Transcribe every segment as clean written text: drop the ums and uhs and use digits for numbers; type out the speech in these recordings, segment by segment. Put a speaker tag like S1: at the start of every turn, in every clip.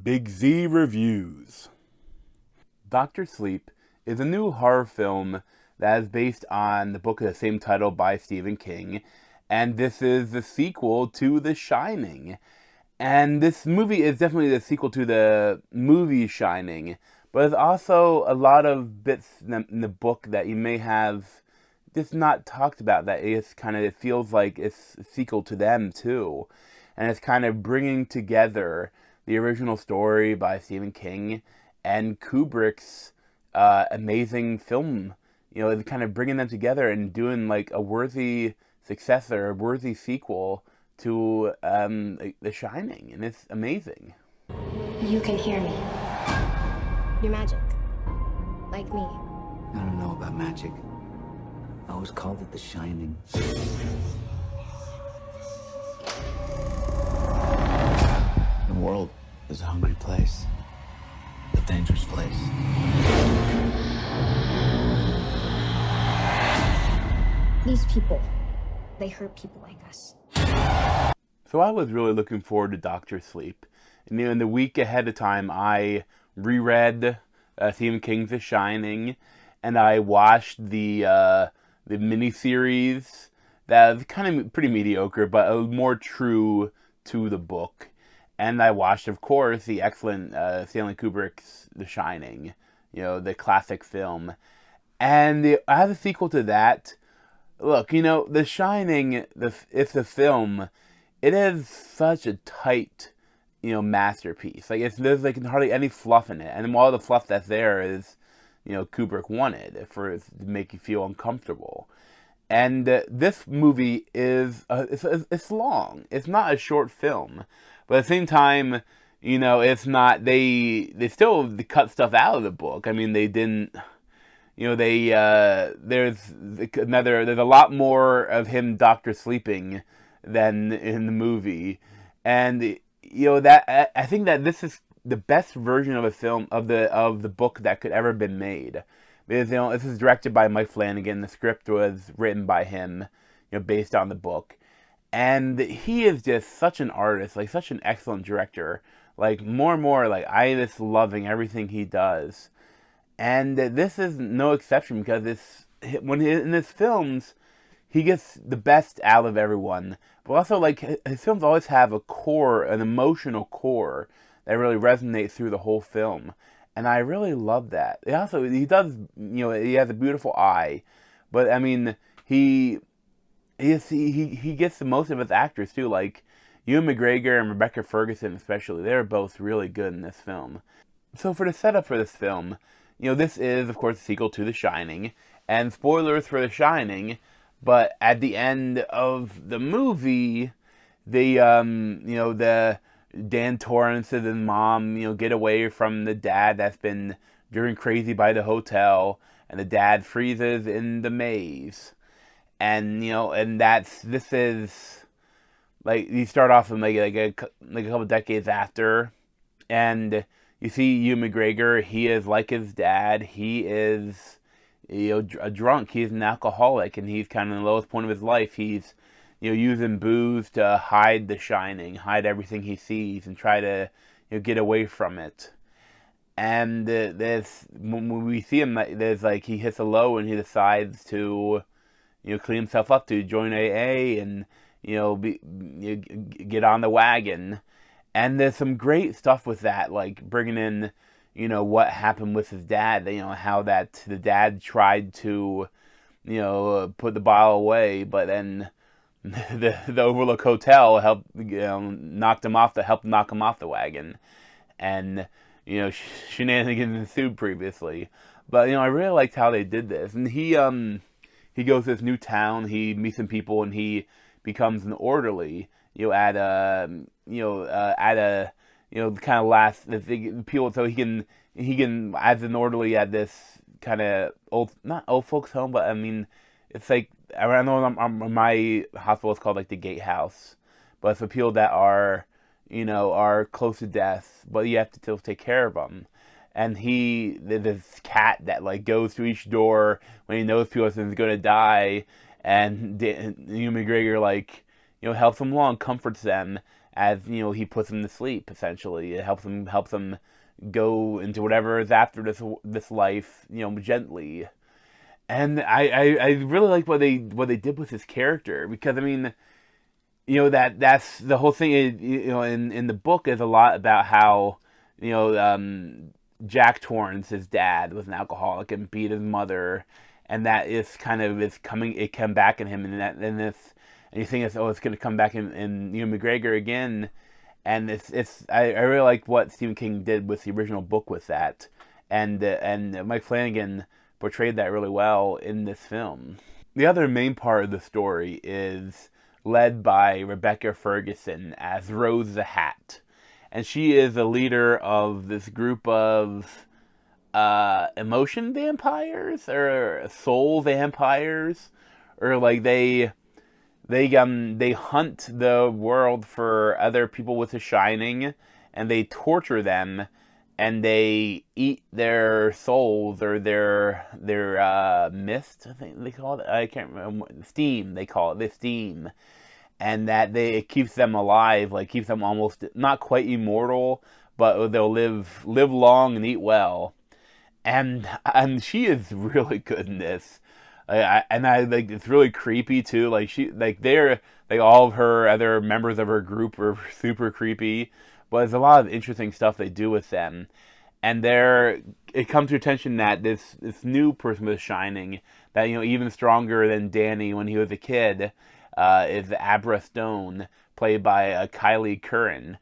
S1: Big Z Reviews. Doctor Sleep is a new horror film that is based on the book of the same title by Stephen King, and this is the sequel to The Shining. And this movie is definitely the sequel to the movie Shining, but there's also a lot of bits in the book that you may have just not talked about, that it feels like it's a sequel to them too. And it's kind of bringing together the original story by Stephen King and Kubrick's amazing film. Kind of bringing them together and doing like a worthy successor, a worthy sequel to The Shining, and it's amazing.
S2: You can hear me. You're magic, like me.
S3: I don't know about magic. I always called it The Shining. The world is a hungry place, a dangerous place.
S2: These people, they hurt people like us.
S1: So I was really looking forward to Doctor Sleep. And in the week ahead of time, I reread Stephen King's The Shining, and I watched the miniseries that was kind of pretty mediocre, but it was more true to the book. And I watched, of course, the excellent Stanley Kubrick's The Shining, the classic film. And as a sequel to that, look, The Shining, it's a film. It is such a tight, masterpiece. There's hardly any fluff in it, and all the fluff that's there is, Kubrick wanted for it to make you feel uncomfortable. And this movie is it's long. It's not a short film, but at the same time, it's not. They still cut stuff out of the book. I mean, they didn't. There's a lot more of him Doctor Sleeping than in the movie, and that I think that this is the best version of a film of the book that could ever been made, because this is directed by Mike Flanagan. The script was written by him, based on the book, and he is just such an artist, such an excellent director. More and more, I just loving everything he does, and this is no exception, because in his films, he gets the best out of everyone. But also, his films always have a core, an emotional core, that really resonates through the whole film. And I really love that. He does, he has a beautiful eye. But, I mean, he gets the most of his actors, too. Ewan McGregor and Rebecca Ferguson, especially. They're both really good in this film. So, for the setup for this film, this is, of course, a sequel to The Shining. And spoilers for The Shining, but at the end of the movie, the Dan Torrance and his mom, get away from the dad that's been driven crazy by the hotel, and the dad freezes in the maze. And, this is, you start off in a couple decades after, and you see Ewan McGregor. He is like his dad. He is a drunk. He's an alcoholic, and he's kind of in the lowest point of his life. He's, using booze to hide The Shining, hide everything he sees, and try to, get away from it. And when we see him, he hits a low, and he decides to, clean himself up, to join AA, and, get on the wagon. And there's some great stuff with that, bringing in, what happened with his dad, how that the dad tried to, put the bottle away, but then the Overlook Hotel helped, helped knock him off the wagon. And, shenanigans ensued previously. But, I really liked how they did this. And he goes to this new town, he meets some people, and he becomes an orderly, at a kind of last the people, so he can as an orderly at this kind of not old folks home, but I mean, it's I know my hospital is called the Gatehouse, but it's for people that are close to death, but you have to still take care of them. And there's this cat that goes to each door when he knows people is going to die, and Ewan McGregor helps them along, comforts them, as he puts them to sleep. Essentially, it helps them go into whatever is after this life, gently. And I really like what they did with his character, because I mean, that's the whole thing. In the book is a lot about how you know Jack Torrance, his dad, was an alcoholic and beat his mother, and that is kind of it come back in him, and you think it's going to come back in Ewan McGregor again, and I really like what Stephen King did with the original book with that, and Mike Flanagan portrayed that really well in this film. The other main part of the story is led by Rebecca Ferguson as Rose the Hat. And she is a leader of this group of emotion vampires or soul vampires, or like they hunt the world for other people with a shining, and they torture them, and they eat their souls or their mist. I think they call it. I can't remember. Steam. They call it the steam. And that it keeps them alive, like keeps them almost not quite immortal, but they'll live long and eat well. And she is really good in this. I like, it's really creepy too. Like all of her other members of her group are super creepy, but there's a lot of interesting stuff they do with them. And it comes to attention that this new person with Shining, that even stronger than Danny when he was a kid, is Abra Stone, played by Kylie Curran.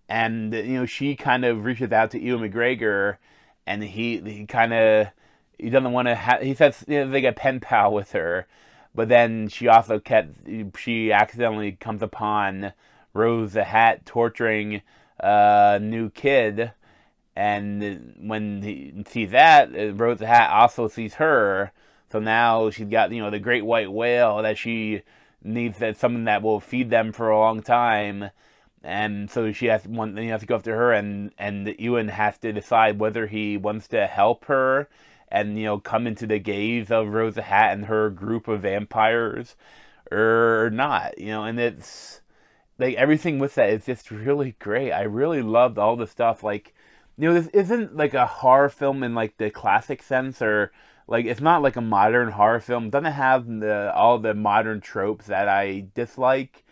S1: And she kind of reaches out to Ewan McGregor, and he doesn't want to he says they get pen pal with her, but then she accidentally comes upon Rose the Hat torturing a new kid, and when he sees that, Rose the Hat also sees her, so now she's got the great white whale that she needs, something that will feed them for a long time, and so he has to go after her, and Ewan has to decide whether he wants to help her and come into the gaze of Rose the Hat and her group of vampires or not, and it's like everything with that is just really great. I really loved all the stuff. Like, this isn't like a horror film in like the classic sense, or like it's not like a modern horror film. It doesn't have all the modern tropes that I dislike.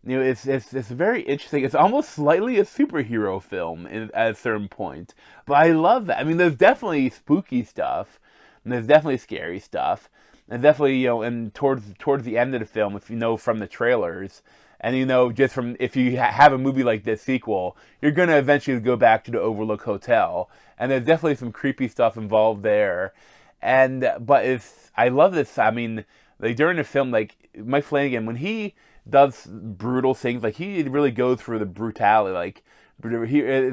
S1: It's very interesting. It's almost slightly a superhero film at a certain point, but I love that. I mean, there's definitely spooky stuff, and there's definitely scary stuff, and definitely and towards the end of the film, if from the trailers, and just from if you have a movie like this sequel, you're gonna eventually go back to the Overlook Hotel, and there's definitely some creepy stuff involved there. But I love this. I mean, like during the film, like Mike Flanagan, when he does brutal things, like he really goes for the brutality. Like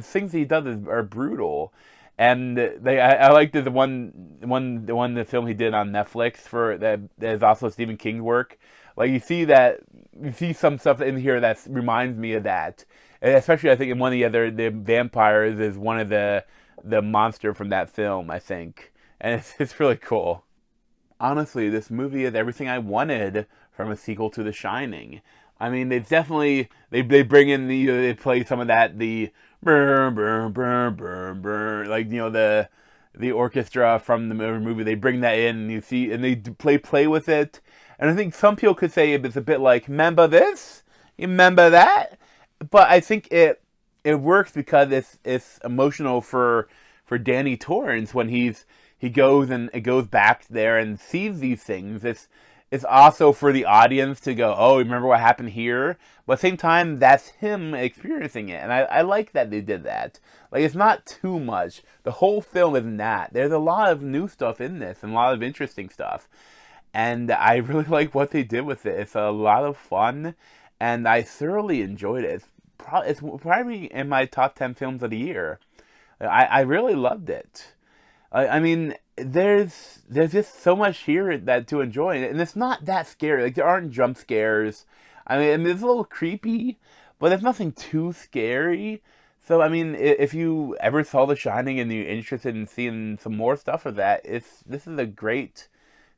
S1: things he does are brutal, and I like the the film he did on Netflix for that is also Stephen King's work. Like you see some stuff in here that reminds me of that, and especially I think in one of the vampires is one of the monster from that film, I think. And it's really cool. Honestly, this movie is everything I wanted from a sequel to The Shining. I mean, they definitely they bring in they play some of that the brr, brr, brr, brr, brr, like the orchestra from the movie. They bring that in, and they play with it. And I think some people could say it's a bit like, remember this, you remember that, but I think it works because it's emotional for Danny Torrance when he goes back there and sees these things. It's also for the audience to go, oh, remember what happened here? But at the same time, that's him experiencing it. And I like that they did that. Like, it's not too much. The whole film isn't that. There's a lot of new stuff in this and a lot of interesting stuff. And I really like what they did with it. It's a lot of fun, and I thoroughly enjoyed it. It's probably in my top 10 films of the year. I really loved it. I mean, there's just so much here that to enjoy, and it's not that scary. Like, there aren't jump scares. I mean, it's a little creepy, but there's nothing too scary. So, I mean, if you ever saw The Shining and you're interested in seeing some more stuff of that, this is a great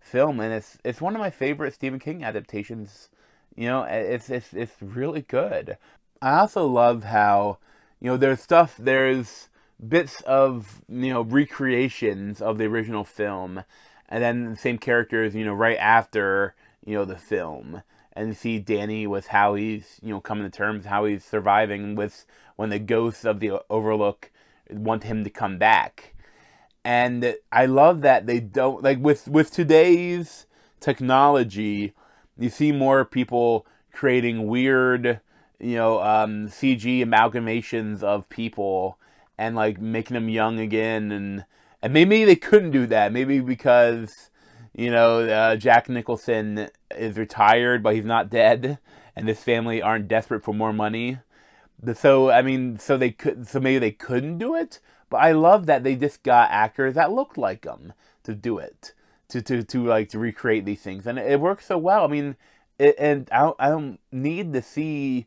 S1: film, and it's one of my favorite Stephen King adaptations. It's really good. I also love how, there's bits of, recreations of the original film, and then the same characters, right after, the film. And you see Danny with how he's, coming to terms, how he's surviving with when the ghosts of the Overlook want him to come back. And I love that they don't, like, with today's technology, you see more people creating weird, CG amalgamations of people and like making them young again, and maybe they couldn't do that. Maybe because Jack Nicholson is retired, but he's not dead, and his family aren't desperate for more money. So I mean, so maybe they couldn't do it. But I love that they just got actors that looked like them to do it, to recreate these things, and it works so well. I mean, and I don't need to see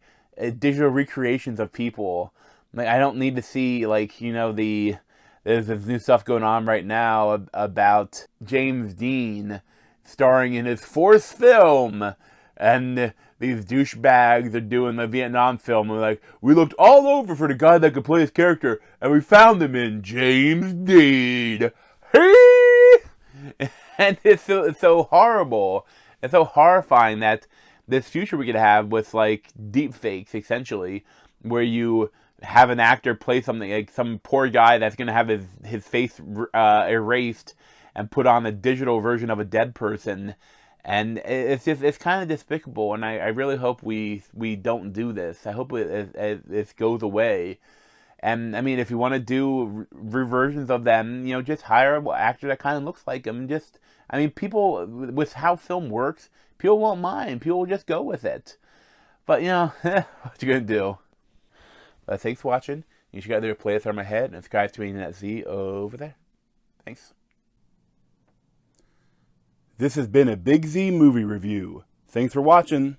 S1: digital recreations of people. Like, I don't need to see, like, there's this new stuff going on right now about James Dean starring in his fourth film, and these douchebags are doing the Vietnam film. And like, we looked all over for the guy that could play his character, and we found him in James Dean. Hey! And it's so horrible. It's so horrifying that this future we could have with, like, deep fakes, essentially, where you have an actor play something, like some poor guy that's going to have his face erased and put on a digital version of a dead person. And it's kind of despicable, and I really hope we don't do this. I hope it goes away. And I mean, if you want to do reversions of them, just hire an actor that kind of looks like them. I mean, people, with how film works, people won't mind. People will just go with it. But what you gonna do? Thanks for watching. You should either play this on my head and subscribe to me in that Z over there. Thanks. This has been a Big Z movie review. Thanks for watching.